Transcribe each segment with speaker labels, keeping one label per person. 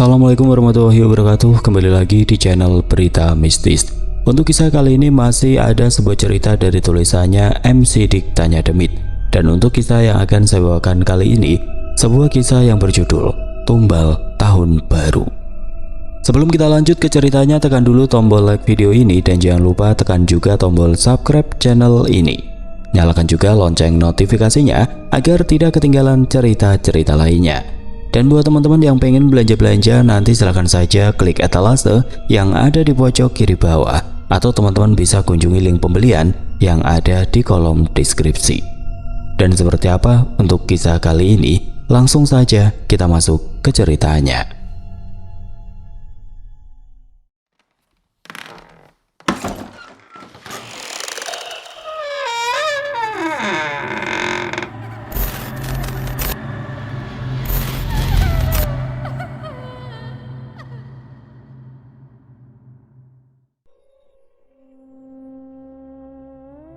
Speaker 1: Assalamualaikum warahmatullahi wabarakatuh. Kembali lagi di channel Berita Mistis. Untuk kisah kali ini masih ada sebuah cerita dari tulisannya MC Dik Tanya Demit. Dan untuk kisah yang akan saya bawakan kali ini, sebuah kisah yang berjudul Tumbal Tahun Baru. Sebelum kita lanjut ke ceritanya, tekan dulu tombol like video ini dan jangan lupa tekan juga tombol subscribe channel ini. Nyalakan juga lonceng notifikasinya agar tidak ketinggalan cerita-cerita lainnya. Dan buat teman-teman yang pengen belanja-belanja, nanti silahkan saja klik etalase yang ada di pojok kiri bawah, atau teman-teman bisa kunjungi link pembelian yang ada di kolom deskripsi. Dan seperti apa untuk kisah kali ini, langsung saja kita masuk ke ceritanya.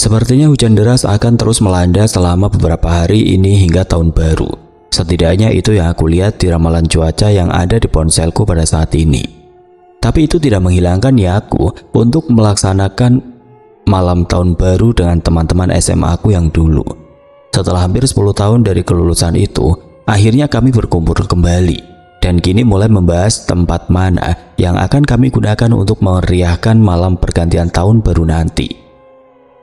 Speaker 1: Sepertinya hujan deras akan terus melanda selama beberapa hari ini hingga tahun baru. Setidaknya itu yang aku lihat di ramalan cuaca yang ada di ponselku pada saat ini. Tapi itu tidak menghilangkan niatku untuk melaksanakan malam tahun baru dengan teman-teman SMA aku yang dulu. Setelah hampir 10 tahun dari kelulusan itu, akhirnya kami berkumpul kembali. Dan kini mulai membahas tempat mana yang akan kami gunakan untuk meriahkan malam pergantian tahun baru nanti.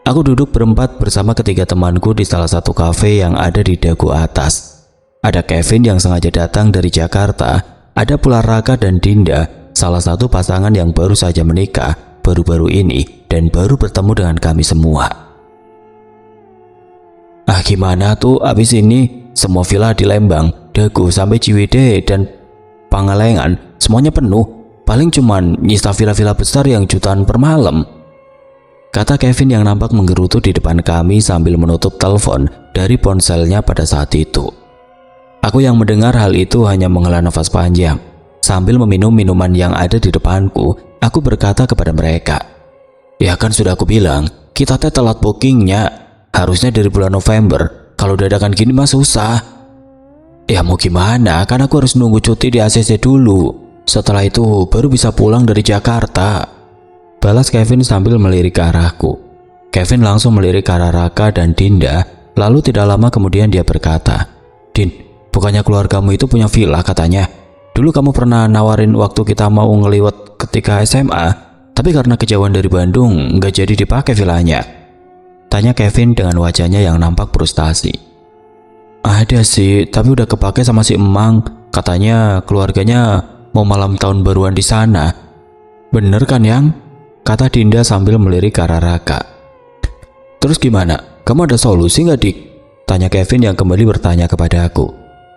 Speaker 1: Aku duduk berempat bersama ketiga temanku di salah satu kafe yang ada di Dago Atas. Ada Kevin yang sengaja datang dari Jakarta, ada pula Raka dan Dinda, salah satu pasangan yang baru saja menikah baru-baru ini dan baru bertemu dengan kami semua. Gimana tuh abis ini? Semua villa di Lembang, Dago sampai Ciwidey dan Pangalengan semuanya penuh. Paling cuman nyisa villa-villa besar yang jutaan per malam, kata Kevin yang nampak menggerutu di depan kami sambil menutup telepon dari ponselnya pada saat itu. Aku yang mendengar hal itu hanya menghela nafas panjang. Sambil meminum minuman yang ada di depanku, aku berkata kepada mereka, "Ya kan sudah aku bilang, kita telat bookingnya. Harusnya dari bulan November, kalau dadakan gini mah susah." "Ya mau gimana, kan aku harus nunggu cuti di ACC dulu. Setelah itu baru bisa pulang dari Jakarta," balas Kevin sambil melirik ke arahku. Kevin langsung melirik ke arah Raka dan Dinda, lalu tidak lama kemudian dia berkata, "Din, bukannya keluargamu itu punya villa katanya? Dulu kamu pernah nawarin waktu kita mau ngeliwat ketika SMA, tapi karena kejauhan dari Bandung nggak jadi dipakai villanya," tanya Kevin dengan wajahnya yang nampak frustasi. "Ada sih, tapi udah kepake sama si Emang. Katanya keluarganya mau malam tahun baruan di sana. Bener kan, Yang?" kata Dinda sambil melirik ke arah Raka. "Terus gimana? Kamu ada solusi nggak, Dik?" tanya Kevin yang kembali bertanya kepada aku.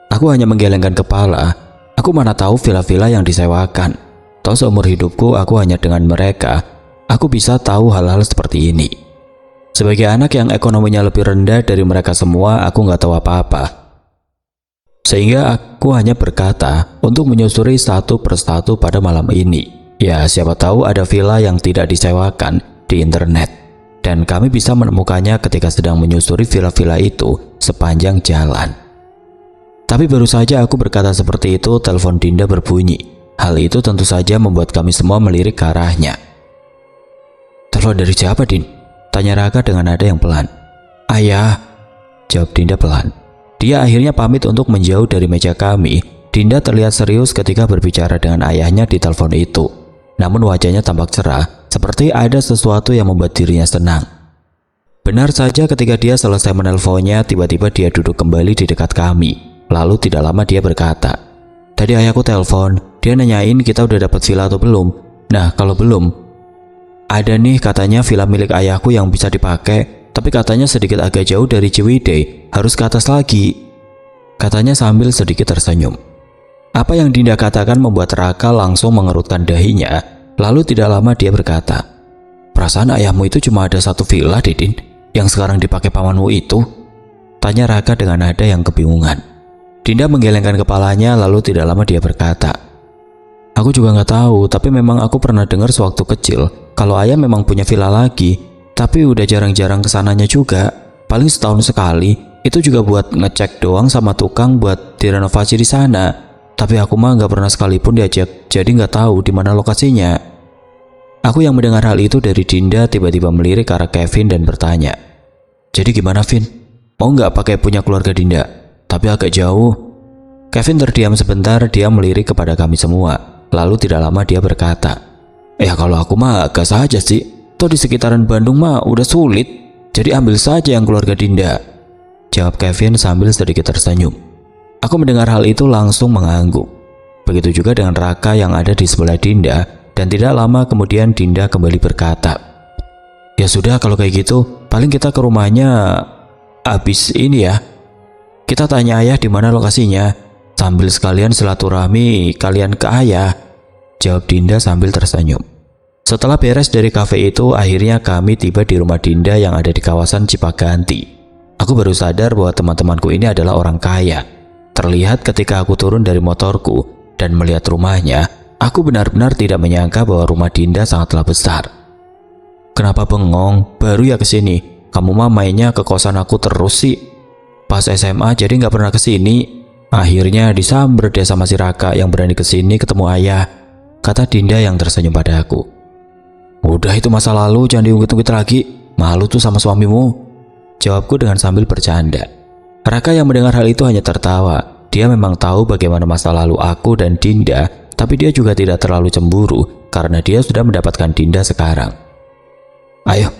Speaker 1: Aku hanya menggelengkan kepala. Aku mana tahu villa-villa yang disewakan. Toh seumur hidupku aku hanya dengan mereka. Aku bisa tahu hal-hal seperti ini. Sebagai anak yang ekonominya lebih rendah dari mereka semua, aku nggak tahu apa-apa. Sehingga aku hanya berkata untuk menyusuri satu persatu pada malam ini. Ya, siapa tahu ada villa yang tidak disewakan di internet, dan kami bisa menemukannya ketika sedang menyusuri villa-villa itu sepanjang jalan. Tapi baru saja aku berkata seperti itu, telepon Dinda berbunyi. Hal itu tentu saja membuat kami semua melirik ke arahnya. "Telepon dari siapa, Din?" tanya Raka dengan nada yang pelan. "Ayah," jawab Dinda pelan. Dia akhirnya pamit untuk menjauh dari meja kami. Dinda terlihat serius ketika berbicara dengan ayahnya di telepon itu. Namun wajahnya tampak cerah, seperti ada sesuatu yang membuat dirinya senang. Benar saja ketika dia selesai menelponnya, tiba-tiba dia duduk kembali di dekat kami. Lalu tidak lama dia berkata, "Tadi ayahku telepon, dia nanyain kita udah dapat villa atau belum. Nah, kalau belum, ada nih katanya villa milik ayahku yang bisa dipakai, tapi katanya sedikit agak jauh dari Ciwidey, harus ke atas lagi," katanya sambil sedikit tersenyum. Apa yang Dinda katakan membuat Raka langsung mengerutkan dahinya. Lalu tidak lama dia berkata, "Perasaan ayahmu itu cuma ada satu villa, Didin, yang sekarang dipakai pamanmu itu?" tanya Raka dengan nada yang kebingungan. Dinda menggelengkan kepalanya, lalu tidak lama dia berkata, "Aku juga nggak tahu, tapi memang aku pernah dengar sewaktu kecil kalau ayah memang punya villa lagi, tapi udah jarang-jarang kesananya juga. Paling setahun sekali, itu juga buat ngecek doang sama tukang buat direnovasi di sana. Tapi aku mah nggak pernah sekalipun diajak, jadi nggak tahu di mana lokasinya. Aku yang mendengar hal itu dari Dinda tiba-tiba melirik ke arah Kevin dan bertanya, jadi gimana Vin? Mau nggak pakai punya keluarga Dinda? Tapi agak jauh. Kevin terdiam sebentar, dia melirik kepada kami semua. Lalu tidak lama dia berkata, ya kalau aku mah gas saja sih. Toh di sekitaran Bandung mah udah sulit. Jadi ambil saja yang keluarga Dinda. Jawab Kevin sambil sedikit tersenyum. Aku mendengar hal itu langsung mengangguk. Begitu juga dengan Raka yang ada di sebelah Dinda. Dan tidak lama kemudian Dinda kembali berkata, ya sudah kalau kayak gitu, paling kita ke rumahnya habis ini ya. Kita tanya ayah di mana lokasinya, sambil sekalian silaturahmi kalian ke ayah. Jawab Dinda sambil tersenyum. Setelah beres dari kafe itu, akhirnya kami tiba di rumah Dinda yang ada di kawasan Cipaganti. Aku baru sadar bahwa teman-temanku ini adalah orang kaya. Terlihat ketika aku turun dari motorku dan melihat rumahnya, aku benar-benar tidak menyangka bahwa rumah Dinda sangatlah besar. Kenapa bengong? Baru ya kesini. Kamu mah mainnya ke kosan aku terus sih. Pas SMA jadi nggak pernah kesini. Akhirnya disamber dia sama si Raka yang berani kesini ketemu ayah. Kata Dinda yang tersenyum pada aku. Udah itu masa lalu, jangan diungkit-ungkit lagi. Malu tuh sama suamimu. Jawabku dengan sambil bercanda. Raka yang mendengar hal itu hanya tertawa. Dia memang tahu bagaimana masa lalu aku dan Dinda, tapi dia juga tidak terlalu cemburu karena dia sudah mendapatkan Dinda sekarang. Ayo,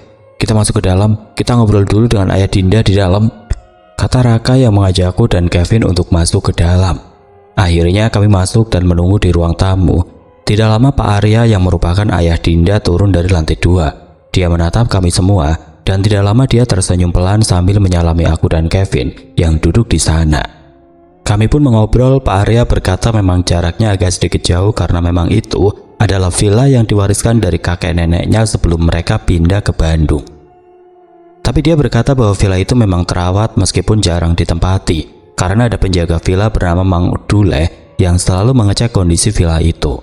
Speaker 1: kita masuk ke dalam. Kita ngobrol dulu dengan ayah Dinda di dalam. Kata Raka yang mengajakku dan Kevin untuk masuk ke dalam. Akhirnya kami masuk dan menunggu di ruang tamu. Tidak lama Pak Arya yang merupakan ayah Dinda turun dari lantai 2. Dia menatap kami semua. Dan tidak lama dia tersenyum pelan sambil menyalami aku dan Kevin yang duduk di sana. Kami pun mengobrol. Pak Arya berkata memang jaraknya agak sedikit jauh karena memang itu adalah villa yang diwariskan dari kakek neneknya sebelum mereka pindah ke Bandung. Tapi dia berkata bahwa villa itu memang terawat meskipun jarang ditempati karena ada penjaga villa bernama Mang Dule yang selalu mengecek kondisi villa itu.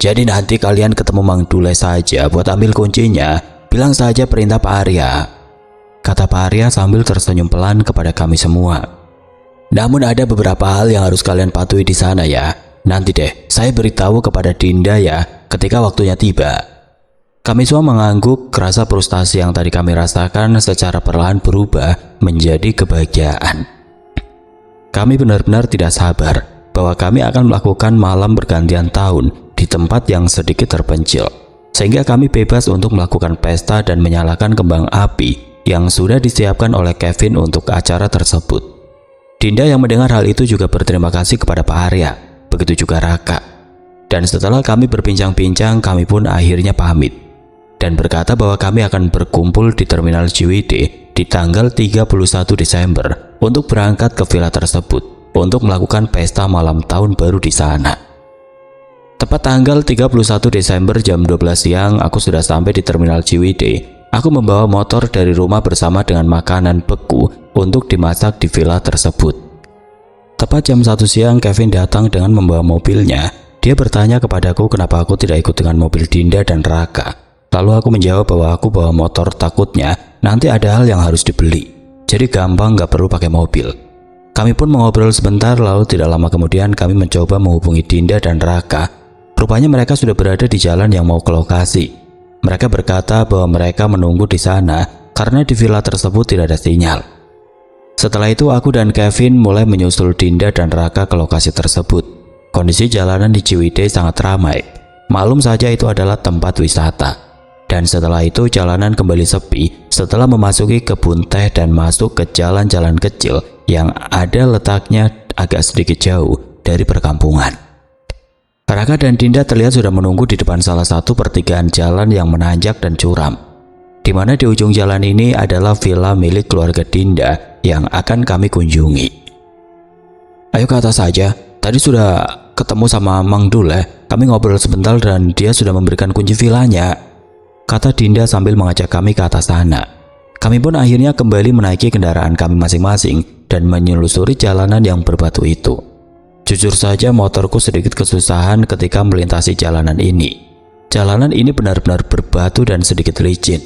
Speaker 1: Jadi nanti kalian ketemu Mang Dule saja buat ambil kuncinya. Bilang saja perintah Pak Arya, kata Pak Arya sambil tersenyum pelan kepada kami semua. Namun ada beberapa hal yang harus kalian patuhi di sana ya. Nanti deh, saya beritahu kepada Dinda ya ketika waktunya tiba. Kami semua mengangguk, rasa frustasi yang tadi kami rasakan secara perlahan berubah menjadi kebahagiaan. Kami benar-benar tidak sabar bahwa kami akan melakukan malam bergantian tahun di tempat yang sedikit terpencil. Sehingga kami bebas untuk melakukan pesta dan menyalakan kembang api yang sudah disiapkan oleh Kevin untuk acara tersebut. Dinda yang mendengar hal itu juga berterima kasih kepada Pak Arya, begitu juga Raka. Dan setelah kami berbincang-bincang, kami pun akhirnya pamit dan berkata bahwa kami akan berkumpul di Terminal Ciwidey di tanggal 31 Desember untuk berangkat ke villa tersebut untuk melakukan pesta malam tahun baru di sana. Tepat tanggal 31 Desember jam 12 siang, aku sudah sampai di Terminal Ciwidey. Aku membawa motor dari rumah bersama dengan makanan beku untuk dimasak di villa tersebut. Tepat jam 1 siang, Kevin datang dengan membawa mobilnya. Dia bertanya kepadaku kenapa aku tidak ikut dengan mobil Dinda dan Raka. Lalu aku menjawab bahwa aku bawa motor takutnya nanti ada hal yang harus dibeli. Jadi gampang gak perlu pakai mobil. Kami pun mengobrol sebentar, lalu tidak lama kemudian kami mencoba menghubungi Dinda dan Raka. Rupanya mereka sudah berada di jalan yang mau ke lokasi. Mereka berkata bahwa mereka menunggu di sana karena di villa tersebut tidak ada sinyal. Setelah itu aku dan Kevin mulai menyusul Dinda dan Raka ke lokasi tersebut. Kondisi jalanan di Ciwidey sangat ramai. Maklum saja itu adalah tempat wisata. Dan setelah itu jalanan kembali sepi setelah memasuki kebun teh dan masuk ke jalan-jalan kecil yang ada letaknya agak sedikit jauh dari perkampungan. Raka dan Dinda terlihat sudah menunggu di depan salah satu pertigaan jalan yang menanjak dan curam, di mana di ujung jalan ini adalah villa milik keluarga Dinda yang akan kami kunjungi. Ayo ke atas saja, tadi sudah ketemu sama Mang Dule, kami ngobrol sebentar dan dia sudah memberikan kunci villanya, kata Dinda sambil mengajak kami ke atas sana. Kami pun akhirnya kembali menaiki kendaraan kami masing-masing dan menyelusuri jalanan yang berbatu itu. Jujur saja motorku sedikit kesusahan ketika melintasi jalanan ini. Jalanan ini benar-benar berbatu dan sedikit licin.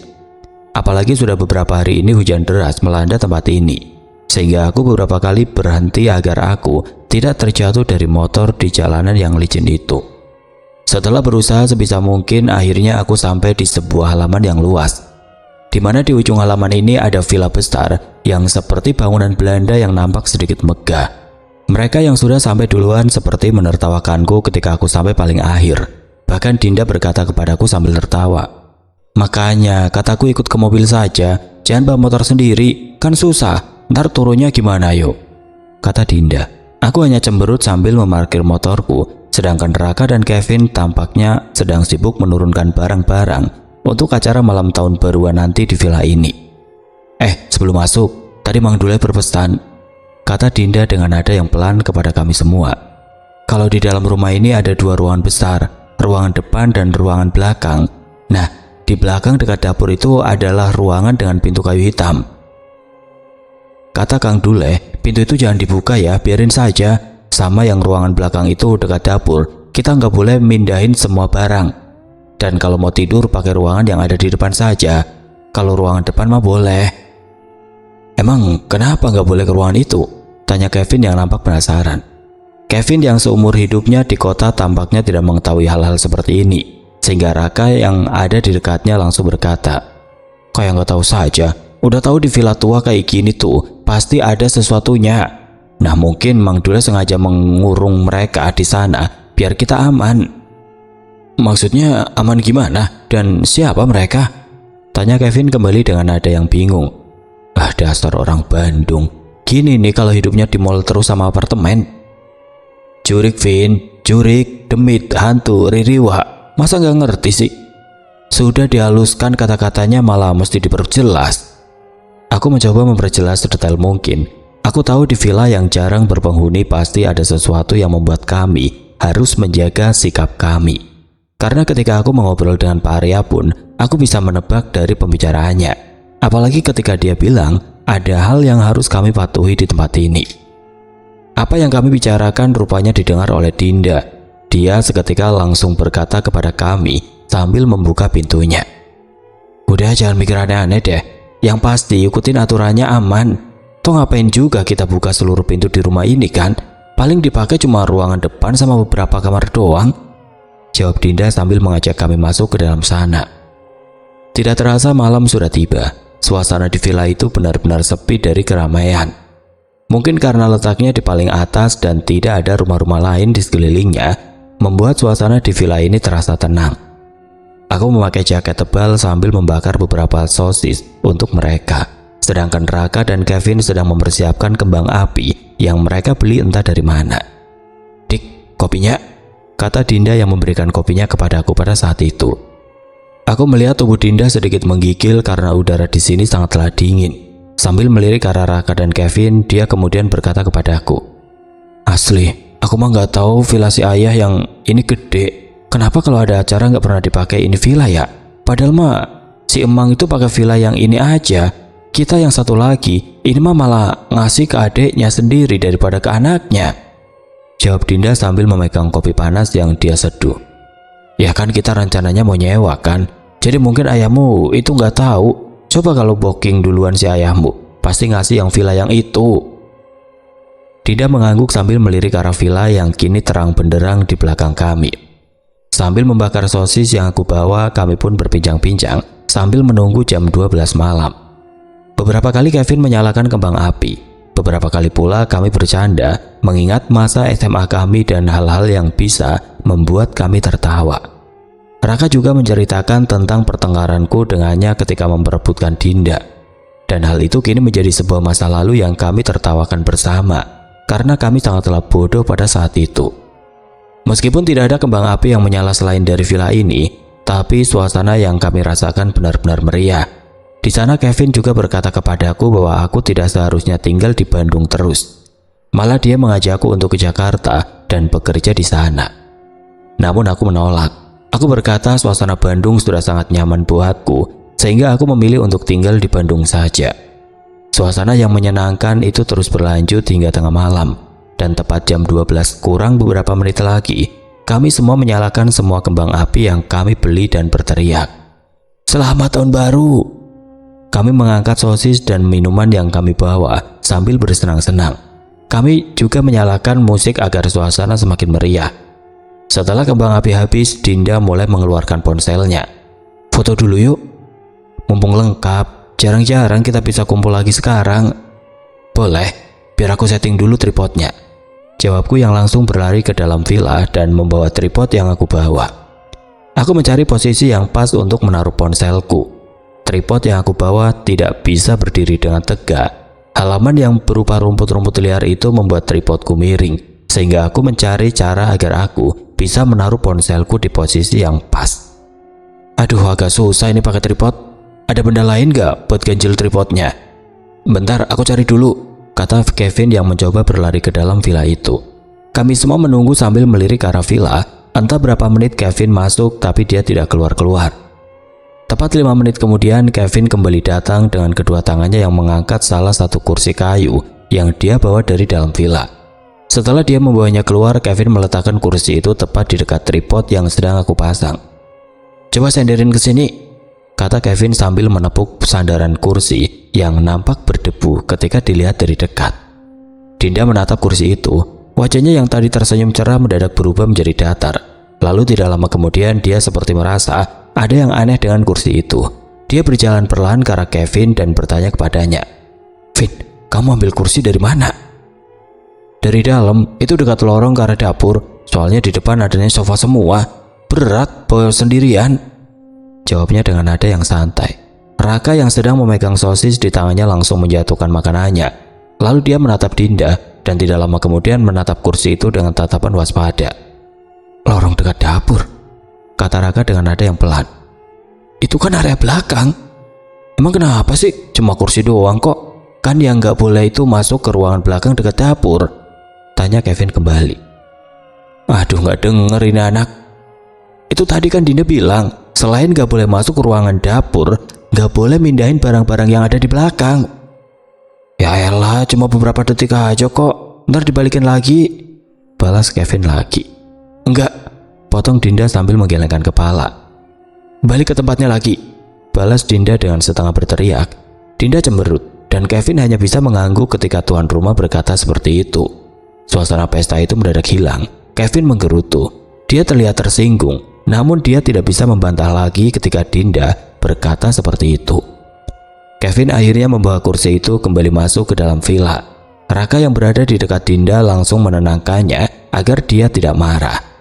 Speaker 1: Apalagi sudah beberapa hari ini hujan deras melanda tempat ini. Sehingga aku beberapa kali berhenti agar aku tidak terjatuh dari motor di jalanan yang licin itu. Setelah berusaha sebisa mungkin, akhirnya aku sampai di sebuah halaman yang luas, di mana di ujung halaman ini ada villa besar yang seperti bangunan Belanda yang nampak sedikit megah. Mereka yang sudah sampai duluan seperti menertawakanku ketika aku sampai paling akhir. Bahkan Dinda berkata kepadaku sambil tertawa, "Makanya kataku ikut ke mobil saja, jangan bawa motor sendiri, kan susah, ntar turunnya gimana yuk?" kata Dinda. Aku hanya cemberut sambil memarkir motorku, sedangkan Raka dan Kevin tampaknya sedang sibuk menurunkan barang-barang untuk acara malam tahun baruan nanti di villa ini. Sebelum masuk, tadi Mang Dule berpesan," kata Dinda dengan nada yang pelan kepada kami semua. "Kalau di dalam rumah ini ada 2 ruangan besar, ruangan depan dan ruangan belakang. Nah, di belakang dekat dapur itu adalah ruangan dengan pintu kayu hitam. Kata Kang Dule, pintu itu jangan dibuka ya, biarin saja. Sama yang ruangan belakang itu dekat dapur, kita nggak boleh mindahin semua barang. Dan kalau mau tidur pakai ruangan yang ada di depan saja. Kalau ruangan depan mah boleh." "Emang kenapa nggak boleh ke ruangan itu?" tanya Kevin yang nampak penasaran. Kevin yang seumur hidupnya di kota tampaknya tidak mengetahui hal-hal seperti ini, sehingga Raka yang ada di dekatnya langsung berkata, "Kayak nggak tahu saja, udah tahu di villa tua kayak gini tuh pasti ada sesuatunya. Nah mungkin Mang Dule sengaja mengurung mereka di sana biar kita aman." "Maksudnya aman gimana? Dan siapa mereka?" tanya Kevin kembali dengan nada yang bingung. Dasar orang Bandung, gini nih kalau hidupnya di mall terus sama apartemen. "Jurik Vin, jurik, demit, hantu, ririwa, masa nggak ngerti sih? Sudah dihaluskan kata-katanya malah mesti diperjelas." Aku mencoba memperjelas sedetail mungkin. Aku tahu di villa yang jarang berpenghuni pasti ada sesuatu yang membuat kami harus menjaga sikap kami. Karena ketika aku mengobrol dengan Pak Arya pun, aku bisa menebak dari pembicaraannya. Apalagi ketika dia bilang ada hal yang harus kami patuhi di tempat ini. Apa yang kami bicarakan rupanya didengar oleh Dinda. Dia seketika langsung berkata kepada kami sambil membuka pintunya, "Udah jangan mikir aneh-aneh deh. Yang pasti ikutin aturannya aman. Toh ngapain juga kita buka seluruh pintu di rumah ini kan? Paling dipakai cuma ruangan depan sama beberapa kamar doang," jawab Dinda sambil mengajak kami masuk ke dalam sana. Tidak terasa malam sudah tiba. Suasana di villa itu benar-benar sepi dari keramaian. Mungkin karena letaknya di paling atas dan tidak ada rumah-rumah lain di sekelilingnya, membuat suasana di villa ini terasa tenang. Aku memakai jaket tebal sambil membakar beberapa sosis untuk mereka. Sedangkan Raka dan Kevin sedang mempersiapkan kembang api yang mereka beli entah dari mana. "Dik, kopinya," kata Dinda yang memberikan kopinya kepadaku pada saat itu. Aku melihat tubuh Dinda sedikit menggigil karena udara di sini sangatlah dingin. Sambil melirik ke arah Raka dan Kevin, dia kemudian berkata kepadaku, "Asli, aku mah nggak tahu villa si ayah yang ini gede. Kenapa kalau ada acara nggak pernah dipakai ini villa ya? Padahal mah si Emang itu pakai villa yang ini aja. Kita yang satu lagi, ini mah malah ngasih ke adeknya sendiri daripada ke anaknya," jawab Dinda sambil memegang kopi panas yang dia seduh. "Ya kan kita rencananya mau nyewa kan, jadi mungkin ayahmu itu nggak tahu. Coba kalau booking duluan si ayahmu, pasti ngasih yang villa yang itu." Dinda mengangguk sambil melirik arah villa yang kini terang benderang di belakang kami. Sambil membakar sosis yang aku bawa, kami pun berbincang-bincang sambil menunggu jam 12 malam. Beberapa kali Kevin menyalakan kembang api. Beberapa kali pula kami bercanda mengingat masa SMA kami dan hal-hal yang bisa membuat kami tertawa. Raka juga menceritakan tentang pertengkaranku dengannya ketika memperebutkan Dinda. Dan hal itu kini menjadi sebuah masa lalu yang kami tertawakan bersama karena kami sangatlah bodoh pada saat itu. Meskipun tidak ada kembang api yang menyala selain dari villa ini, tapi suasana yang kami rasakan benar-benar meriah. Di sana Kevin juga berkata kepadaku bahwa aku tidak seharusnya tinggal di Bandung terus. Malah dia mengajakku untuk ke Jakarta dan bekerja di sana. Namun aku menolak. Aku berkata suasana Bandung sudah sangat nyaman buatku, sehingga aku memilih untuk tinggal di Bandung saja. Suasana yang menyenangkan itu terus berlanjut hingga tengah malam, dan tepat jam 12 kurang beberapa menit lagi, kami semua menyalakan semua kembang api yang kami beli dan berteriak, "Selamat Tahun Baru!" Kami mengangkat sosis dan minuman yang kami bawa sambil bersenang-senang. kami juga menyalakan musik agar suasana semakin meriah. Setelah kembang api habis, Dinda mulai mengeluarkan ponselnya. Foto dulu yuk. Mumpung lengkap, jarang-jarang kita bisa kumpul lagi sekarang. Boleh, biar aku setting dulu tripodnya. Jawabku yang langsung berlari ke dalam villa dan membawa tripod yang aku bawa. Aku mencari posisi yang pas untuk menaruh ponselku. Tripod yang aku bawa tidak bisa berdiri dengan tegak. Halaman yang berupa rumput-rumput liar itu membuat tripodku miring, sehingga aku mencari cara agar aku bisa menaruh ponselku di posisi yang pas. Aduh, agak susah ini pakai tripod. Ada benda lain gak buat ganjil tripodnya? Bentar, aku cari dulu, kata Kevin yang mencoba berlari ke dalam villa itu. Kami semua menunggu sambil melirik ke arah villa. Entah berapa menit Kevin masuk, tapi dia tidak keluar-keluar. Tepat 5 menit kemudian, Kevin kembali datang dengan kedua tangannya yang mengangkat salah satu kursi kayu yang dia bawa dari dalam villa. Setelah dia membawanya keluar, Kevin meletakkan kursi itu tepat di dekat tripod yang sedang aku pasang. Coba senderin ke sini, kata Kevin sambil menepuk sandaran kursi yang nampak berdebu ketika dilihat dari dekat. Dinda menatap kursi itu. Wajahnya yang tadi tersenyum cerah mendadak berubah menjadi datar. Lalu tidak lama kemudian dia seperti merasa ada yang aneh dengan kursi itu. Dia berjalan perlahan ke arah Kevin dan bertanya kepadanya, Vin, kamu ambil kursi dari mana? Dari dalam, itu dekat lorong ke arah dapur. Soalnya di depan adanya sofa semua. Berat bawa sendirian, jawabnya dengan nada yang santai. Raka yang sedang memegang sosis di tangannya langsung menjatuhkan makanannya. Lalu dia menatap Dinda dan tidak lama kemudian menatap kursi itu dengan tatapan waspada. Lorong dekat dapur, kata Raka dengan nada yang pelan. Itu kan area belakang. Emang kenapa sih? Cuma kursi doang kok. Kan yang nggak boleh itu masuk ke ruangan belakang dekat dapur, tanya Kevin kembali. Aduh, nggak denger ini anak. Itu tadi kan Dinda bilang, selain nggak boleh masuk ke ruangan dapur, nggak boleh mindahin barang-barang yang ada di belakang. Ya elah, cuma beberapa detik aja kok. Ntar dibalikin lagi, balas Kevin lagi. Enggak, potong Dinda sambil menggelengkan kepala. Balik ke tempatnya lagi, balas Dinda dengan setengah berteriak. Dinda cemberut dan Kevin hanya bisa mengangguk ketika tuan rumah berkata seperti itu. Suasana pesta itu mendadak hilang. Kevin menggerutu. Dia terlihat tersinggung, namun dia tidak bisa membantah lagi ketika Dinda berkata seperti itu. Kevin akhirnya membawa kursi itu kembali masuk ke dalam villa. Raka yang berada di dekat Dinda langsung menenangkannya agar dia tidak marah.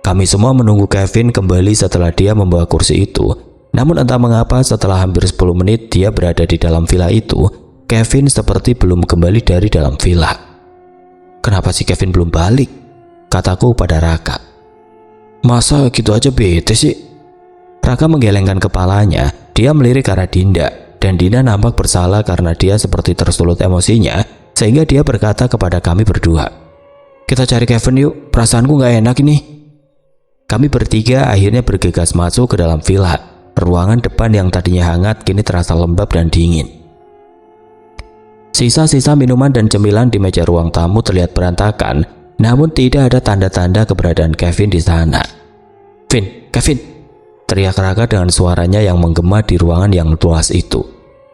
Speaker 1: Kami semua menunggu Kevin kembali setelah dia membawa kursi itu. Namun entah mengapa setelah hampir 10 menit dia berada di dalam villa itu, Kevin seperti belum kembali dari dalam villa. Kenapa sih Kevin belum balik? Kataku pada Raka. Masa gitu aja bete sih? Raka menggelengkan kepalanya. Dia melirik ke arah Dinda, dan Dinda nampak bersalah karena dia seperti tersulut emosinya, sehingga dia berkata kepada kami berdua, kita cari Kevin yuk, perasaanku gak enak ini. Kami bertiga akhirnya bergegas masuk ke dalam villa. Ruangan depan yang tadinya hangat kini terasa lembab dan dingin. Sisa-sisa minuman dan cemilan di meja ruang tamu terlihat berantakan, namun tidak ada tanda-tanda keberadaan Kevin di sana. Vin, Kevin, teriak Raka dengan suaranya yang menggema di ruangan yang luas itu.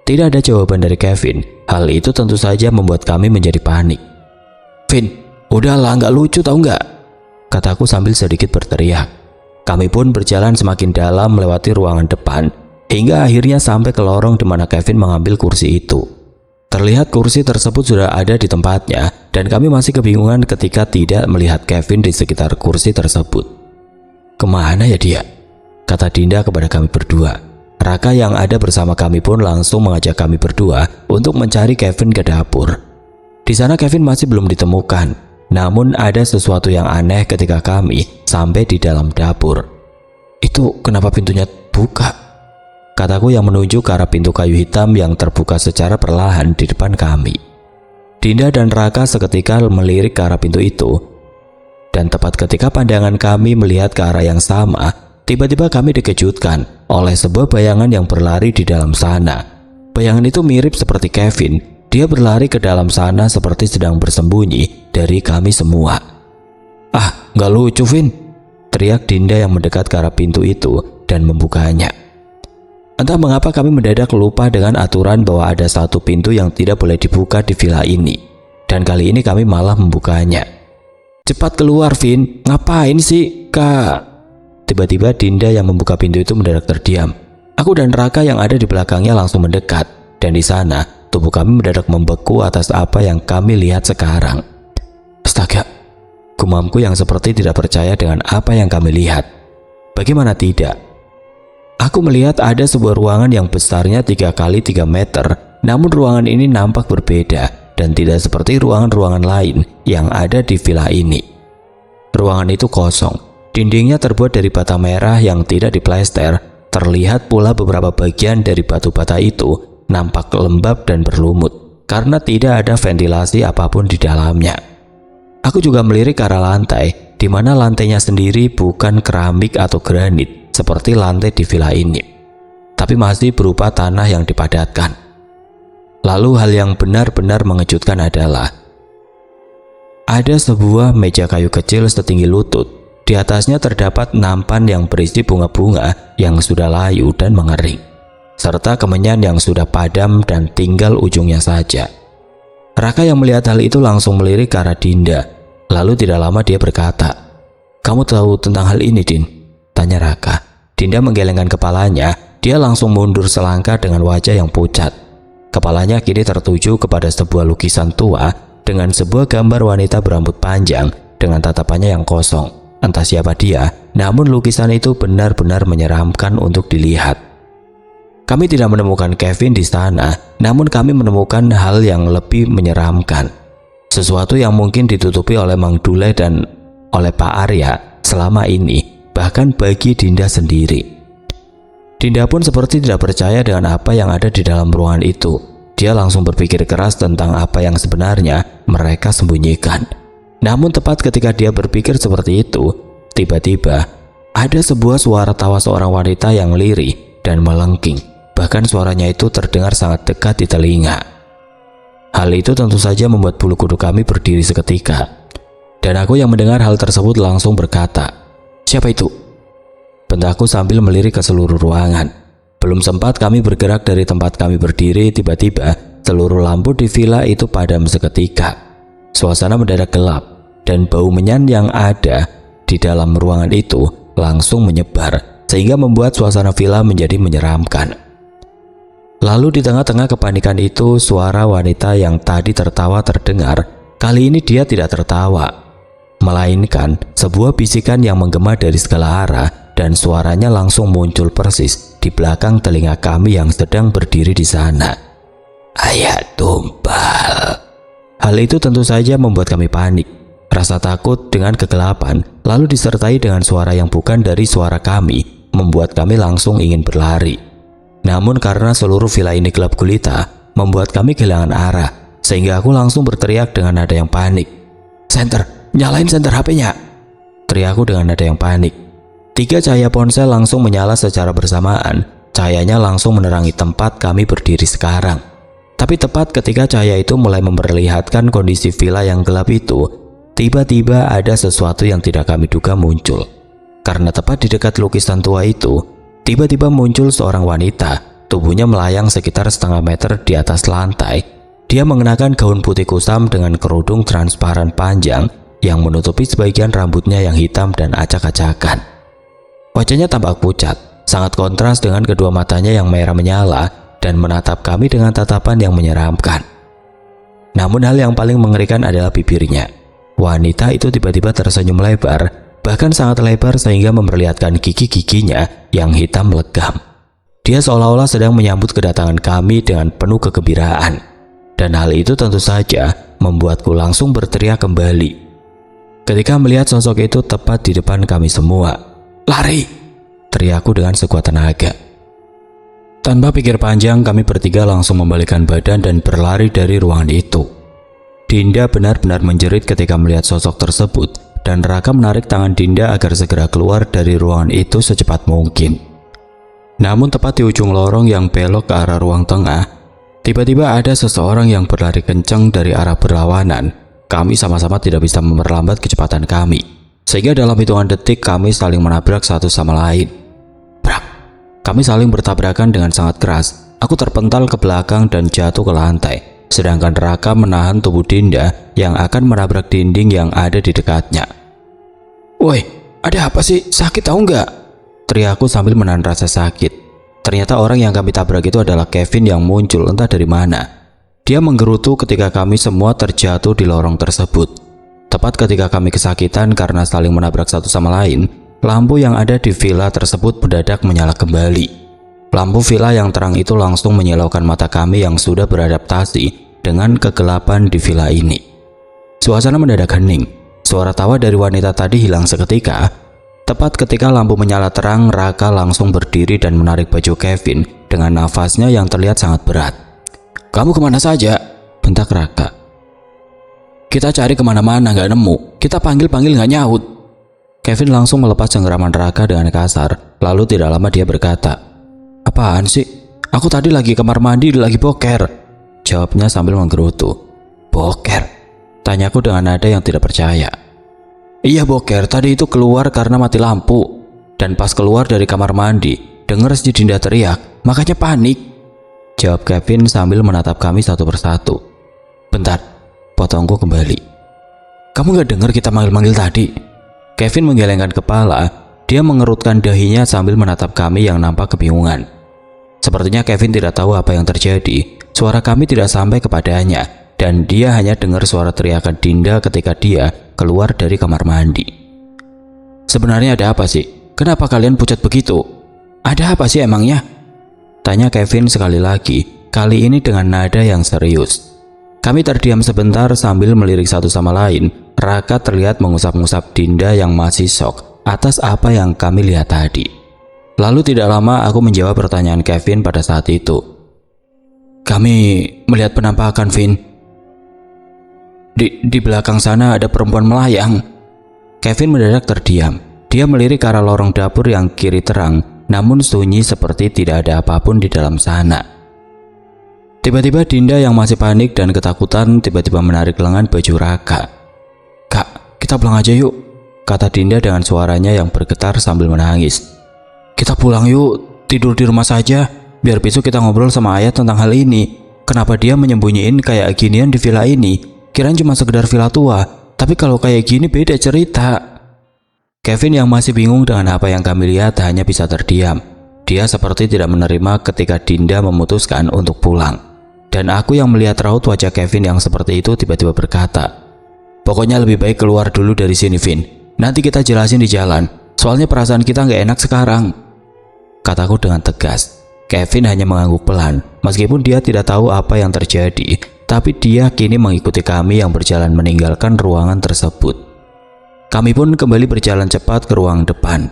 Speaker 1: Tidak ada jawaban dari Kevin. Hal itu tentu saja membuat kami menjadi panik. Vin, udahlah, nggak lucu tau nggak? Kataku sambil sedikit berteriak. Kami pun berjalan semakin dalam melewati ruangan depan, hingga akhirnya sampai ke lorong di mana Kevin mengambil kursi itu. Terlihat kursi tersebut sudah ada di tempatnya, dan kami masih kebingungan ketika tidak melihat Kevin di sekitar kursi tersebut. Kemana ya dia? Kata Dinda kepada kami berdua. Raka yang ada bersama kami pun langsung mengajak kami berdua untuk mencari Kevin ke dapur. Di sana Kevin masih belum ditemukan. Namun ada sesuatu yang aneh ketika kami sampai di dalam dapur. Itu kenapa pintunya buka? Kataku yang menunjuk ke arah pintu kayu hitam yang terbuka secara perlahan di depan kami. Dinda dan Raka seketika melirik ke arah pintu itu. Dan tepat ketika pandangan kami melihat ke arah yang sama, tiba-tiba kami dikejutkan oleh sebuah bayangan yang berlari di dalam sana. Bayangan itu mirip seperti Kevin. Dia berlari ke dalam sana seperti sedang bersembunyi dari kami semua. Ah, nggak lucu, Vin, teriak Dinda yang mendekat ke arah pintu itu dan membukanya. Entah mengapa kami mendadak lupa dengan aturan bahwa ada satu pintu yang tidak boleh dibuka di villa ini. dan kali ini kami malah membukanya. "Cepat keluar, Vin. Ngapain sih, Kak?" Tiba-tiba Dinda yang membuka pintu itu mendadak terdiam. Aku dan Raka yang ada di belakangnya langsung mendekat, dan di sana tubuh kami mendadak membeku atas apa yang kami lihat sekarang. "Astaga," gumamku yang seperti tidak percaya dengan apa yang kami lihat. Bagaimana tidak? Aku melihat ada sebuah ruangan yang besarnya 3 kali 3 meter, namun ruangan ini nampak berbeda dan tidak seperti ruangan-ruangan lain yang ada di villa ini. Ruangan itu kosong, dindingnya terbuat dari bata merah yang tidak diplester, terlihat pula beberapa bagian dari batu bata itu nampak lembab dan berlumut karena tidak ada ventilasi apapun di dalamnya. Aku juga melirik ke arah lantai, di mana lantainya sendiri bukan keramik atau granit seperti lantai di villa ini, tapi masih berupa tanah yang dipadatkan. Lalu hal yang benar-benar mengejutkan adalah ada sebuah meja kayu kecil setinggi lutut. Di atasnya terdapat nampan yang berisi bunga-bunga yang sudah layu dan mengering, serta kemenyan yang sudah padam dan tinggal ujungnya saja. Raka yang melihat hal itu langsung melirik ke arah Dinda. Lalu tidak lama dia berkata, "Kamu tahu tentang hal ini, Din?" tanya Raka. Dinda menggelengkan kepalanya. Dia langsung mundur selangkah dengan wajah yang pucat. Kepalanya kini tertuju kepada sebuah lukisan tua dengan sebuah gambar wanita berambut panjang dengan tatapannya yang kosong. Entah siapa dia, namun lukisan itu benar-benar menyeramkan untuk dilihat. Kami tidak menemukan Kevin di sana, namun kami menemukan hal yang lebih menyeramkan. Sesuatu yang mungkin ditutupi oleh Mang Dule dan oleh Pak Arya selama ini, bahkan bagi Dinda sendiri. Dinda pun seperti tidak percaya dengan apa yang ada di dalam ruangan itu. Dia langsung berpikir keras tentang apa yang sebenarnya mereka sembunyikan. Namun tepat ketika dia berpikir seperti itu, tiba-tiba ada sebuah suara tawa seorang wanita yang lirih dan melengking. Bahkan suaranya itu terdengar sangat dekat di telinga. Hal itu tentu saja membuat bulu kuduk kami berdiri seketika. Dan aku yang mendengar hal tersebut langsung berkata, "Siapa itu?" bentakku sambil melirik ke seluruh ruangan. Belum sempat kami bergerak dari tempat kami berdiri, tiba-tiba seluruh lampu di villa itu padam seketika. Suasana mendadak gelap, dan bau menyan yang ada di dalam ruangan itu langsung menyebar, sehingga membuat suasana villa menjadi menyeramkan. Lalu di tengah-tengah kepanikan itu, suara wanita yang tadi tertawa terdengar. Kali ini dia tidak tertawa, melainkan sebuah bisikan yang menggema dari segala arah, dan suaranya langsung muncul persis di belakang telinga kami yang sedang berdiri di sana. "Ayat tumpal." Hal itu tentu saja membuat kami panik. Rasa takut dengan kegelapan, lalu disertai dengan suara yang bukan dari suara kami, membuat kami langsung ingin berlari. Namun karena seluruh villa ini gelap gulita, membuat kami kehilangan arah, sehingga aku langsung berteriak dengan nada yang panik, "Senter, nyalain senter HP-nya!" teriakku dengan nada yang panik. 3 cahaya ponsel langsung menyala secara bersamaan. Cahayanya langsung menerangi tempat kami berdiri sekarang. Tapi tepat ketika cahaya itu mulai memperlihatkan kondisi villa yang gelap itu, tiba-tiba ada sesuatu yang tidak kami duga muncul. Karena tepat di dekat lukisan tua itu, tiba-tiba muncul seorang wanita, tubuhnya melayang sekitar setengah meter di atas lantai. Dia mengenakan gaun putih kusam dengan kerudung transparan panjang yang menutupi sebagian rambutnya yang hitam dan acak-acakan. Wajahnya tampak pucat, sangat kontras dengan kedua matanya yang merah menyala dan menatap kami dengan tatapan yang menyeramkan. Namun hal yang paling mengerikan adalah bibirnya. Wanita itu tiba-tiba tersenyum lebar, bahkan sangat lebar sehingga memperlihatkan gigi-giginya yang hitam legam. Dia seolah-olah sedang menyambut kedatangan kami dengan penuh kegembiraan. Dan hal itu tentu saja membuatku langsung berteriak kembali ketika melihat sosok itu tepat di depan kami semua. "Lari!" teriakku dengan sekuat tenaga. Tanpa pikir panjang, kami bertiga langsung membalikkan badan dan berlari dari ruangan itu. Dinda benar-benar menjerit ketika melihat sosok tersebut, dan Raka menarik tangan Dinda agar segera keluar dari ruangan itu secepat mungkin. Namun tepat di ujung lorong yang belok ke arah ruang tengah, tiba-tiba ada seseorang yang berlari kencang dari arah berlawanan. Kami sama-sama tidak bisa memperlambat kecepatan kami, sehingga dalam hitungan detik kami saling menabrak satu sama lain. Brak! Kami saling bertabrakan dengan sangat keras. Aku terpental ke belakang dan jatuh ke lantai. sedangkan Raka menahan tubuh Dinda yang akan menabrak dinding yang ada di dekatnya. "Woi, ada apa sih? Sakit tahu nggak?" teriakku sambil menahan rasa sakit. Ternyata orang yang kami tabrak itu adalah Kevin yang muncul entah dari mana. Dia menggerutu ketika kami semua terjatuh di lorong tersebut. Tepat ketika kami kesakitan karena saling menabrak satu sama lain, lampu yang ada di villa tersebut mendadak menyala kembali. Lampu villa yang terang itu langsung menyilaukan mata kami yang sudah beradaptasi dengan kegelapan di villa ini. Suasana mendadak hening. Suara tawa dari wanita tadi hilang seketika. Tepat ketika lampu menyala terang, Raka langsung berdiri dan menarik baju Kevin dengan nafasnya yang terlihat sangat berat. "Kamu kemana saja?" bentak Raka. "Kita cari kemana-mana nggak nemu. Kita panggil-panggil nggak nyaut." Kevin langsung melepas cengkeraman Raka dengan kasar. Lalu tidak lama dia berkata, "Apaan sih? Aku tadi lagi kamar mandi, lagi boker," jawabnya sambil menggerutu. "Boker?" tanyaku dengan nada yang tidak percaya. "Iya boker, tadi itu keluar karena mati lampu. Dan pas keluar dari kamar mandi, dengar si Dinda teriak, makanya panik," jawab Kevin sambil menatap kami satu persatu. "Bentar," potongku kembali. "Kamu gak dengar kita manggil-manggil tadi?" Kevin menggelengkan kepala. Dia mengerutkan dahinya sambil menatap kami yang nampak kebingungan. Sepertinya Kevin tidak tahu apa yang terjadi. Suara kami tidak sampai kepadanya, dan dia hanya dengar suara teriakan Dinda ketika dia keluar dari kamar mandi. "Sebenarnya ada apa sih? Kenapa kalian pucat begitu? Ada apa sih emangnya?" tanya Kevin sekali lagi, kali ini dengan nada yang serius. Kami terdiam sebentar sambil melirik satu sama lain. Raka terlihat mengusap-ngusap Dinda yang masih shock atas apa yang kami lihat tadi. Lalu tidak lama aku menjawab pertanyaan Kevin pada saat itu. "Kami melihat penampakan, Vin. Di belakang sana ada perempuan melayang." Kevin mendadak terdiam. Dia melirik ke arah lorong dapur yang kiri terang, namun sunyi seperti tidak ada apapun di dalam sana. Tiba-tiba Dinda yang masih panik dan ketakutan tiba-tiba menarik lengan baju Raka. "Kak, kita pulang aja yuk," kata Dinda dengan suaranya yang bergetar sambil menangis. "Kita pulang yuk, tidur di rumah saja, biar besok kita ngobrol sama ayah tentang hal ini. Kenapa dia menyembunyiin kayak ginian di villa ini? Kirain cuma sekedar villa tua, tapi kalau kayak gini beda cerita." Kevin yang masih bingung dengan apa yang kami lihat hanya bisa terdiam. Dia seperti tidak menerima ketika Dinda memutuskan untuk pulang. Dan aku yang melihat raut wajah Kevin yang seperti itu tiba-tiba berkata, "Pokoknya lebih baik keluar dulu dari sini, Vin. Nanti kita jelasin di jalan. Soalnya perasaan kita nggak enak sekarang," kataku dengan tegas. Kevin hanya mengangguk pelan. Meskipun dia tidak tahu apa yang terjadi, tapi dia kini mengikuti kami yang berjalan meninggalkan ruangan tersebut. Kami pun kembali berjalan cepat ke ruang depan.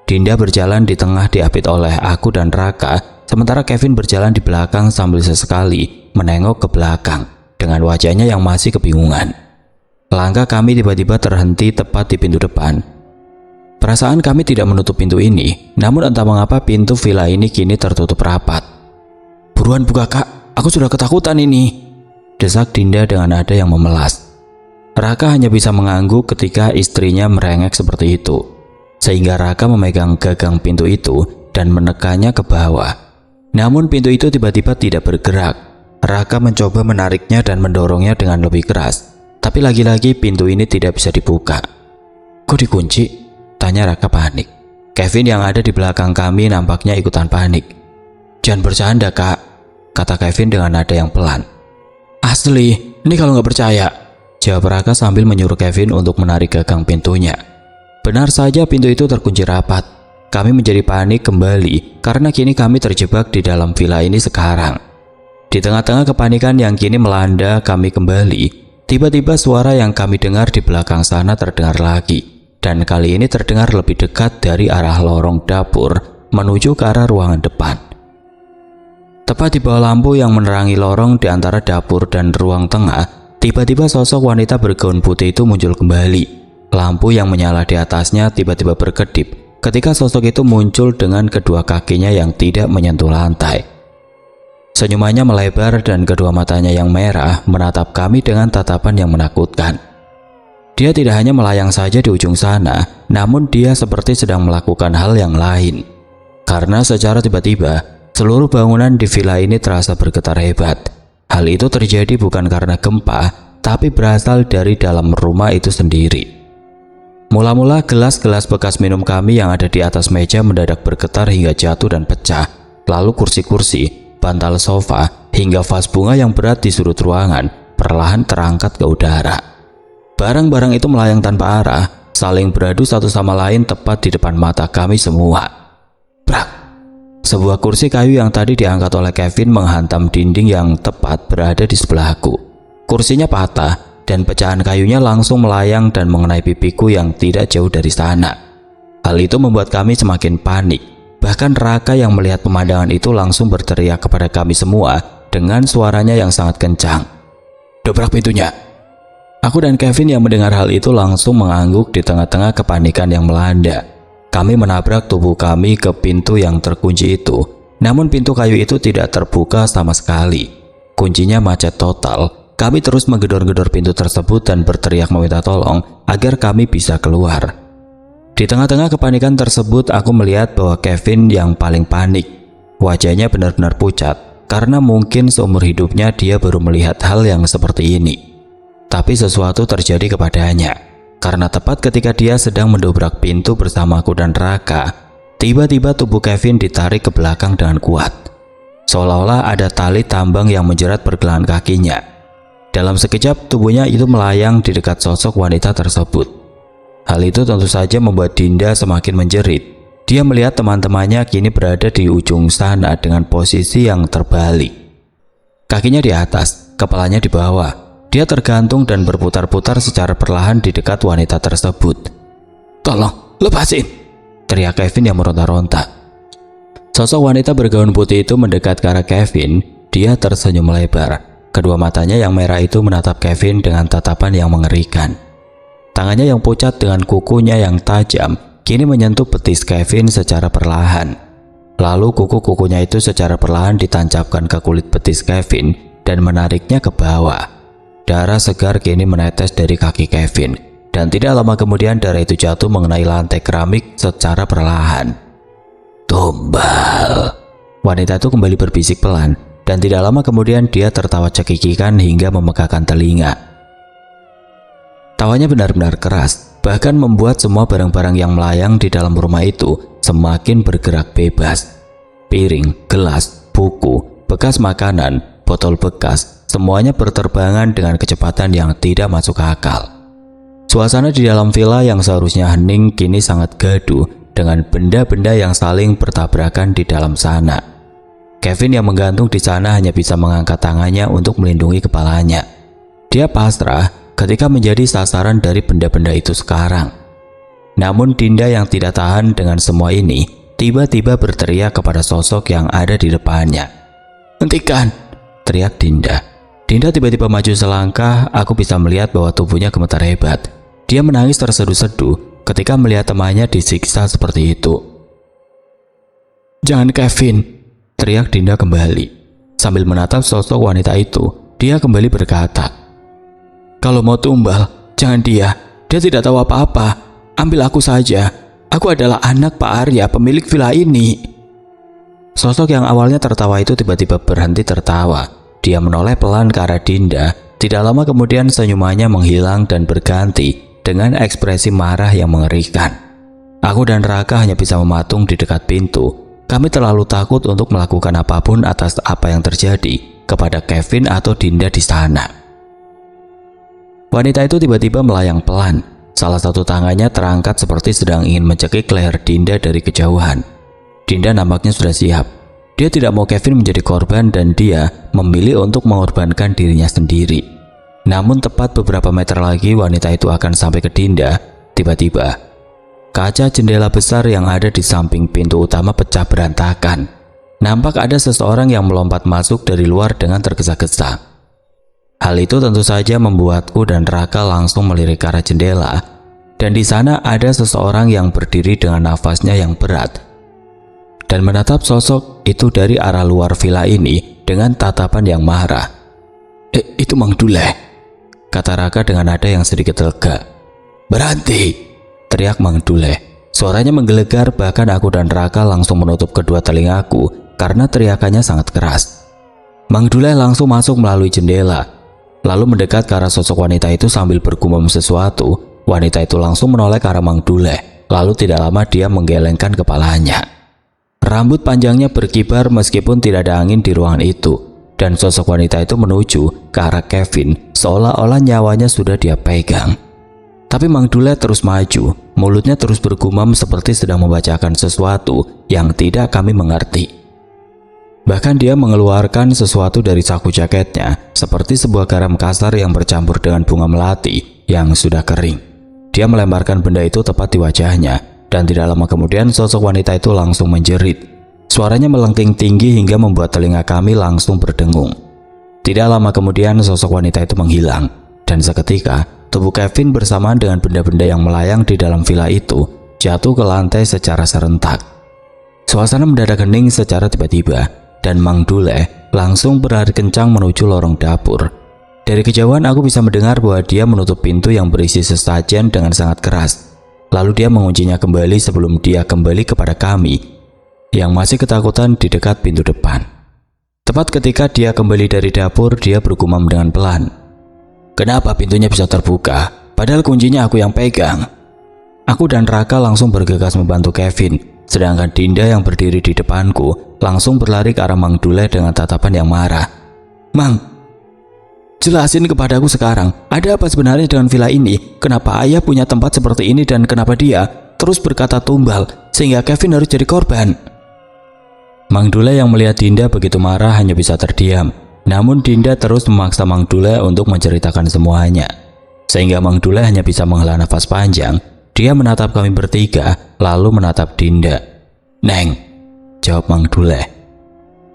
Speaker 1: Dinda berjalan di tengah diapit oleh aku dan Raka, sementara Kevin berjalan di belakang sambil sesekali menengok ke belakang dengan wajahnya yang masih kebingungan. Langkah kami tiba-tiba terhenti tepat di pintu depan. Perasaan kami tidak menutup pintu ini, namun entah mengapa pintu villa ini kini tertutup rapat. "Buruan buka, Kak, aku sudah ketakutan ini," desak Dinda dengan nada yang memelas. Raka hanya bisa mengangguk ketika istrinya merengek seperti itu, sehingga Raka memegang gagang pintu itu dan menekannya ke bawah. Namun pintu itu tiba-tiba tidak bergerak. Raka mencoba menariknya dan mendorongnya dengan lebih keras, tapi lagi-lagi pintu ini tidak bisa dibuka. "Kok dikunci?" tanya Raka panik. Kevin yang ada di belakang kami nampaknya ikutan panik. "Jangan bercanda, Kak," kata Kevin dengan nada yang pelan. "Asli, ini kalau nggak percaya," jawab Raka sambil menyuruh Kevin untuk menarik gagang pintunya. Benar saja pintu itu terkunci rapat. Kami menjadi panik kembali karena kini kami terjebak di dalam villa ini sekarang. Di tengah-tengah kepanikan yang kini melanda kami kembali, tiba-tiba suara yang kami dengar di belakang sana terdengar lagi. Dan kali ini terdengar lebih dekat dari arah lorong dapur menuju ke arah ruangan depan. Tepat di bawah lampu yang menerangi lorong di antara dapur dan ruang tengah, tiba-tiba sosok wanita bergaun putih itu muncul kembali. Lampu yang menyala di atasnya tiba-tiba berkedip ketika sosok itu muncul dengan kedua kakinya yang tidak menyentuh lantai. Senyumannya melebar dan kedua matanya yang merah menatap kami dengan tatapan yang menakutkan. Dia tidak hanya melayang saja di ujung sana, namun dia seperti sedang melakukan hal yang lain. Karena secara tiba-tiba, seluruh bangunan di villa ini terasa bergetar hebat. Hal itu terjadi bukan karena gempa, tapi berasal dari dalam rumah itu sendiri. Mula-mula gelas-gelas bekas minum kami yang ada di atas meja mendadak bergetar hingga jatuh dan pecah. Lalu kursi-kursi, bantal sofa, hingga vas bunga yang berat di sudut ruangan perlahan terangkat ke udara. Barang-barang itu melayang tanpa arah, saling beradu satu sama lain tepat di depan mata kami semua. Brak! Sebuah kursi kayu yang tadi diangkat oleh Kevin menghantam dinding yang tepat berada di sebelahku. Kursinya patah dan pecahan kayunya langsung melayang dan mengenai pipiku yang tidak jauh dari sana. Hal itu membuat kami semakin panik. Bahkan Raka yang melihat pemandangan itu langsung berteriak kepada kami semua dengan suaranya yang sangat kencang. "Dobrak pintunya!" Aku dan Kevin yang mendengar hal itu langsung mengangguk di tengah-tengah kepanikan yang melanda. Kami menabrak tubuh kami ke pintu yang terkunci itu. Namun pintu kayu itu tidak terbuka sama sekali. Kuncinya macet total. Kami terus menggedor-gedor pintu tersebut dan berteriak meminta tolong agar kami bisa keluar. Di tengah-tengah kepanikan tersebut, aku melihat bahwa Kevin yang paling panik. Wajahnya benar-benar pucat karena mungkin seumur hidupnya dia baru melihat hal yang seperti ini. Tapi sesuatu terjadi kepadanya. Karena tepat ketika dia sedang mendobrak pintu bersamaku dan Raka, tiba-tiba tubuh Kevin ditarik ke belakang dengan kuat. Seolah-olah ada tali tambang yang menjerat pergelangan kakinya. Dalam sekejap tubuhnya itu melayang di dekat sosok wanita tersebut. Hal itu tentu saja membuat Dinda semakin menjerit. Dia melihat teman-temannya kini berada di ujung sana dengan posisi yang terbalik. Kakinya di atas, kepalanya di bawah. Dia tergantung dan berputar-putar secara perlahan di dekat wanita tersebut. "Tolong, lepasin!" teriak Kevin yang meronta-ronta. Sosok wanita bergaun putih itu mendekat ke arah Kevin. Dia tersenyum lebar. Kedua matanya yang merah itu menatap Kevin dengan tatapan yang mengerikan. Tangannya yang pucat dengan kukunya yang tajam kini menyentuh betis Kevin secara perlahan. Lalu kuku-kukunya itu secara perlahan ditancapkan ke kulit betis Kevin dan menariknya ke bawah. Darah segar kini menetes dari kaki Kevin, dan tidak lama kemudian darah itu jatuh mengenai lantai keramik secara perlahan. "Tumbal!" Wanita itu kembali berbisik pelan, dan tidak lama kemudian dia tertawa cekikikan hingga memegahkan telinga. Tawanya benar-benar keras, bahkan membuat semua barang-barang yang melayang di dalam rumah itu semakin bergerak bebas. Piring, gelas, buku, bekas makanan, botol bekas, semuanya berterbangan dengan kecepatan yang tidak masuk akal. Suasana di dalam villa yang seharusnya hening kini sangat gaduh dengan benda-benda yang saling bertabrakan di dalam sana. Kevin yang menggantung di sana hanya bisa mengangkat tangannya untuk melindungi kepalanya. Dia pasrah ketika menjadi sasaran dari benda-benda itu sekarang. Namun Dinda yang tidak tahan dengan semua ini tiba-tiba berteriak kepada sosok yang ada di depannya. "Hentikan!" teriak Dinda. Dinda tiba-tiba maju selangkah. Aku bisa melihat bahwa tubuhnya gemetar hebat. Dia menangis terseduh-seduh ketika melihat temannya disiksa seperti itu. "Jangan Kevin!" teriak Dinda kembali. Sambil menatap sosok wanita itu, dia kembali berkata, "Kalau mau tumbal, jangan dia. Dia tidak tahu apa-apa. Ambil aku saja. Aku adalah anak Pak Arya, pemilik villa ini." Sosok yang awalnya tertawa itu tiba-tiba berhenti tertawa. Dia menoleh pelan ke arah Dinda. Tidak lama kemudian senyumannya menghilang dan berganti dengan ekspresi marah yang mengerikan. Aku dan Raka hanya bisa mematung di dekat pintu. Kami terlalu takut untuk melakukan apapun atas apa yang terjadi kepada Kevin atau Dinda di sana. Wanita itu tiba-tiba melayang pelan. Salah satu tangannya terangkat seperti sedang ingin mencekik leher Dinda dari kejauhan. Dinda nampaknya sudah siap. Dia tidak mau Kevin menjadi korban dan dia memilih untuk mengorbankan dirinya sendiri. Namun tepat beberapa meter lagi wanita itu akan sampai ke Dinda. Tiba-tiba, kaca jendela besar yang ada di samping pintu utama pecah berantakan. Nampak ada seseorang yang melompat masuk dari luar dengan tergesa-gesa. Hal itu tentu saja membuatku dan Raka langsung melirik ke arah jendela. Dan di sana ada seseorang yang berdiri dengan nafasnya yang berat dan menatap sosok itu dari arah luar villa ini dengan tatapan yang marah. Itu Mang Dule," kata Raka dengan nada yang sedikit lega. "Berhenti!" teriak Mang Dule. Suaranya menggelegar, bahkan aku dan Raka langsung menutup kedua telingaku karena teriakannya sangat keras. Mang Dule langsung masuk melalui jendela, lalu mendekat ke arah sosok wanita itu sambil bergumam sesuatu. Wanita itu langsung menoleh ke arah Mang Dule, lalu tidak lama dia menggelengkan kepalanya. Rambut panjangnya berkibar meskipun tidak ada angin di ruangan itu, dan sosok wanita itu menuju ke arah Kevin seolah-olah nyawanya sudah dia pegang. Tapi Mang Dule terus maju, mulutnya terus bergumam seperti sedang membacakan sesuatu yang tidak kami mengerti. Bahkan dia mengeluarkan sesuatu dari saku jaketnya, seperti sebuah garam kasar yang bercampur dengan bunga melati yang sudah kering. Dia melemparkan benda itu tepat di wajahnya, dan tidak lama kemudian sosok wanita itu langsung menjerit. Suaranya melengking tinggi hingga membuat telinga kami langsung berdengung. Tidak lama kemudian sosok wanita itu menghilang, dan seketika tubuh Kevin bersamaan dengan benda-benda yang melayang di dalam villa itu jatuh ke lantai secara serentak. Suasana mendadak hening secara tiba-tiba, dan Mang Dule langsung berlari kencang menuju lorong dapur. Dari kejauhan aku bisa mendengar bahwa dia menutup pintu yang berisi sesajen dengan sangat keras. Lalu dia menguncinya kembali sebelum dia kembali kepada kami yang masih ketakutan di dekat pintu depan. Tepat ketika dia kembali dari dapur, dia bergumam dengan pelan, "Kenapa pintunya bisa terbuka? Padahal kuncinya aku yang pegang." Aku dan Raka langsung bergegas membantu Kevin, sedangkan Dinda yang berdiri di depanku langsung berlari ke arah Mang Dule dengan tatapan yang marah. "Mang, jelasin kepadaku sekarang, ada apa sebenarnya dengan villa ini? Kenapa ayah punya tempat seperti ini dan kenapa dia terus berkata tumbal sehingga Kevin harus jadi korban?" Mang Dule yang melihat Dinda begitu marah hanya bisa terdiam. Namun Dinda terus memaksa Mang Dule untuk menceritakan semuanya, sehingga Mang Dule hanya bisa menghela nafas panjang. Dia menatap kami bertiga, lalu menatap Dinda. "Neng," jawab Mang Dule,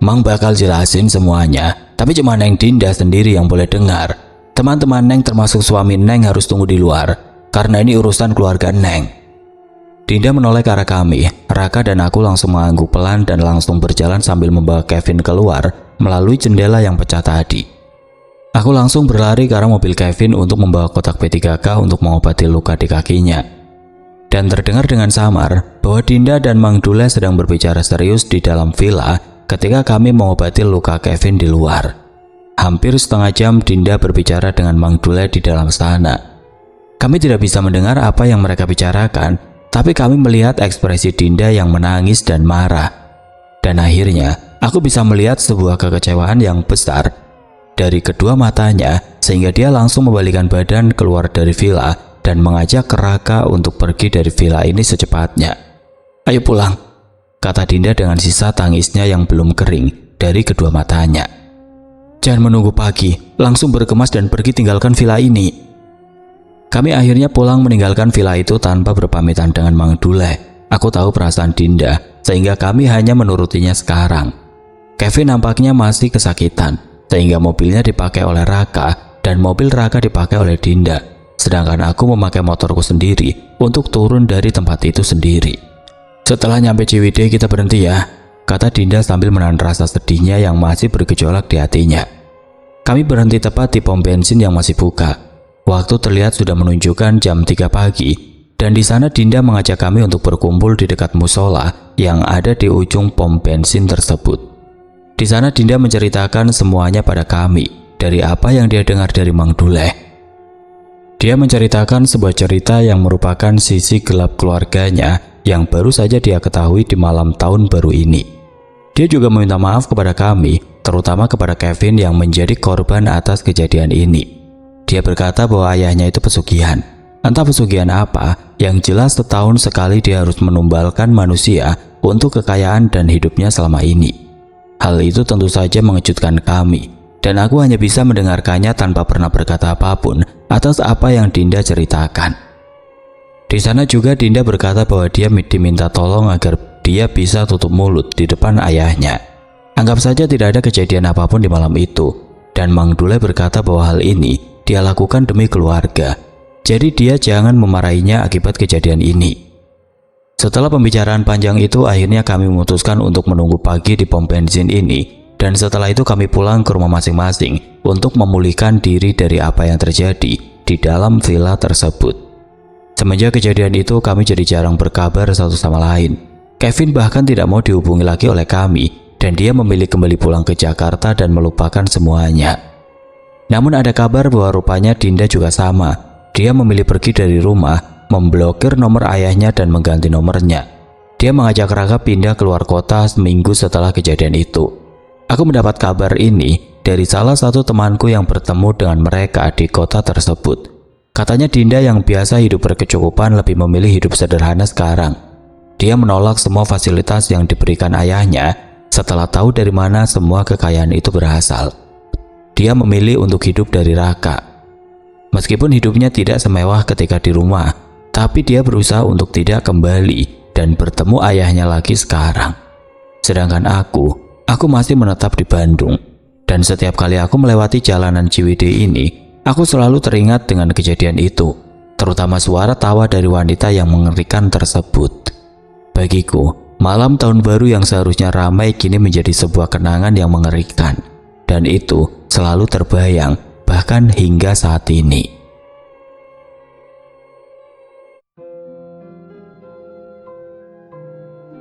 Speaker 1: "Mang bakal jelasin semuanya, tapi cuma Neng Dinda sendiri yang boleh dengar. Teman-teman Neng termasuk suami Neng harus tunggu di luar, karena ini urusan keluarga Neng." Dinda menoleh ke arah kami. Raka dan aku langsung mengangguk pelan dan langsung berjalan sambil membawa Kevin keluar melalui jendela yang pecah tadi. Aku langsung berlari ke arah mobil Kevin untuk membawa kotak P3K untuk mengobati luka di kakinya. Dan terdengar dengan samar bahwa Dinda dan Mang Dule sedang berbicara serius di dalam villa ketika kami mengobati luka Kevin di luar. Hampir setengah jam Dinda berbicara dengan Mang Dule di dalam sana. Kami tidak bisa mendengar apa yang mereka bicarakan, tapi kami melihat ekspresi Dinda yang menangis dan marah. Dan akhirnya aku bisa melihat sebuah kekecewaan yang besar dari kedua matanya, sehingga dia langsung membalikkan badan keluar dari villa dan mengajak Raka untuk pergi dari villa ini secepatnya. "Ayo pulang," kata Dinda dengan sisa tangisnya yang belum kering dari kedua matanya. "Jangan menunggu pagi, langsung berkemas dan pergi tinggalkan villa ini." Kami akhirnya pulang meninggalkan villa itu tanpa berpamitan dengan Mang Dule. Aku tahu perasaan Dinda, sehingga kami hanya menurutinya sekarang. Kevin nampaknya masih kesakitan, sehingga mobilnya dipakai oleh Raka dan mobil Raka dipakai oleh Dinda. Sedangkan aku memakai motorku sendiri untuk turun dari tempat itu sendiri. "Setelah nyampe Ciwidey kita berhenti ya," kata Dinda sambil menahan rasa sedihnya yang masih bergejolak di hatinya. Kami berhenti tepat di pom bensin yang masih buka. Waktu terlihat sudah menunjukkan jam 3 pagi, dan di sana Dinda mengajak kami untuk berkumpul di dekat musola yang ada di ujung pom bensin tersebut. Di sana Dinda menceritakan semuanya pada kami, dari apa yang dia dengar dari Mang Dule. Dia menceritakan sebuah cerita yang merupakan sisi gelap keluarganya yang baru saja dia ketahui di malam tahun baru ini. Dia juga meminta maaf kepada kami, terutama kepada Kevin yang menjadi korban atas kejadian ini. Dia berkata bahwa ayahnya itu pesugihan. Entah pesugihan apa, yang jelas setahun sekali dia harus menumbalkan manusia untuk kekayaan dan hidupnya selama ini. Hal itu tentu saja mengejutkan kami, dan aku hanya bisa mendengarkannya tanpa pernah berkata apapun atas apa yang Dinda ceritakan. Di sana juga Dinda berkata bahwa dia diminta tolong agar dia bisa tutup mulut di depan ayahnya. Anggap saja tidak ada kejadian apapun di malam itu, dan Mang Dule berkata bahwa hal ini dia lakukan demi keluarga. Jadi dia jangan memarahinya akibat kejadian ini. Setelah pembicaraan panjang itu, akhirnya kami memutuskan untuk menunggu pagi di pom bensin ini. Dan setelah itu kami pulang ke rumah masing-masing untuk memulihkan diri dari apa yang terjadi di dalam villa tersebut. Semenjak kejadian itu kami jadi jarang berkabar satu sama lain. Kevin bahkan tidak mau dihubungi lagi oleh kami dan dia memilih kembali pulang ke Jakarta dan melupakan semuanya. Namun ada kabar bahwa rupanya Dinda juga sama. Dia memilih pergi dari rumah, memblokir nomor ayahnya dan mengganti nomornya. Dia mengajak Raka pindah keluar kota seminggu setelah kejadian itu. Aku mendapat kabar ini dari salah satu temanku yang bertemu dengan mereka di kota tersebut. Katanya Dinda yang biasa hidup berkecukupan lebih memilih hidup sederhana sekarang. Dia menolak semua fasilitas yang diberikan ayahnya setelah tahu dari mana semua kekayaan itu berasal. Dia memilih untuk hidup dari Raka. Meskipun hidupnya tidak semewah ketika di rumah, tapi dia berusaha untuk tidak kembali dan bertemu ayahnya lagi sekarang. Sedangkan aku masih menetap di Bandung. Dan setiap kali aku melewati jalanan Ciwidey ini, aku selalu teringat dengan kejadian itu, terutama suara tawa dari wanita yang mengerikan tersebut. Bagiku, malam tahun baru yang seharusnya ramai kini menjadi sebuah kenangan yang mengerikan. Dan itu selalu terbayang, bahkan hingga saat ini.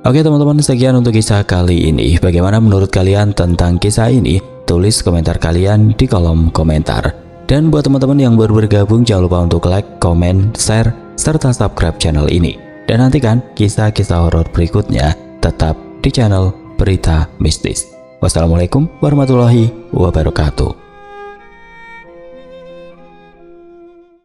Speaker 1: Oke teman-teman, sekian untuk kisah kali ini. Bagaimana menurut kalian tentang kisah ini? Tulis komentar kalian di kolom komentar. Dan buat teman-teman yang baru bergabung, jangan lupa untuk like, komen, share, serta subscribe channel ini. Dan nantikan kisah-kisah horor berikutnya tetap di channel Berita Mistis. Wassalamualaikum warahmatullahi wabarakatuh.